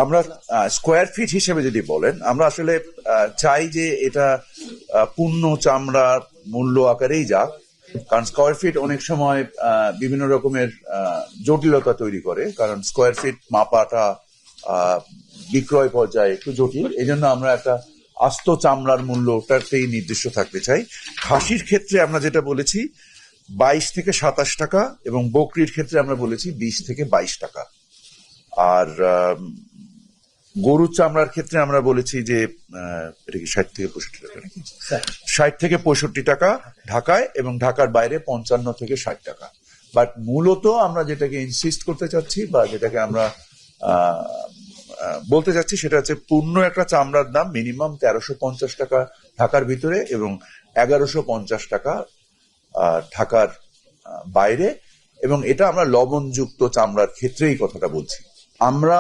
আমরা square feet হিসেবে যদি বলেন, আমরা আসলে চাই যে এটা পূর্ণ চামড়ার মূল্য আকারেই যাক, কারণ স্কোয়ার ফিট অনেক সময় বিভিন্ন রকমের জটিলতা তৈরি করে, কারণ স্কোয়ার ফিট মাপাটা বিক্রয় পর্যায়ে একটু জটিল। এই জন্য আমরা একটা আস্ত চামড়ার মূল্যটাতেই নির্দিষ্ট থাকতে চাই। খাসির ক্ষেত্রে আমরা যেটা বলেছি 22 থেকে 27 টাকা, এবং বকরির ক্ষেত্রে আমরা বলেছি 20 থেকে 22 টাকা। আর গরুর চামড়ার ক্ষেত্রে আমরা বলেছি যে এটা কি 60 থেকে 65 টাকা নাকি, 60 থেকে 65 টাকা ঢাকায়, এবং ঢাকার বাইরে 55 থেকে 60 টাকা। বাট মূলত আমরা যেটাকে ইনসিস্ট করতে চাচ্ছি বা যেটাকে আমরা বলতে চাচ্ছি সেটা হচ্ছে পূর্ণ একটা চামড়ার দাম মিনিমাম 1350 টাকা ঢাকার ভিতরে এবং 1150 টাকা ঢাকার বাইরে, এবং এটা আমরা লবণযুক্ত চামড়ার ক্ষেত্রেই কথাটা বলছি। আমরা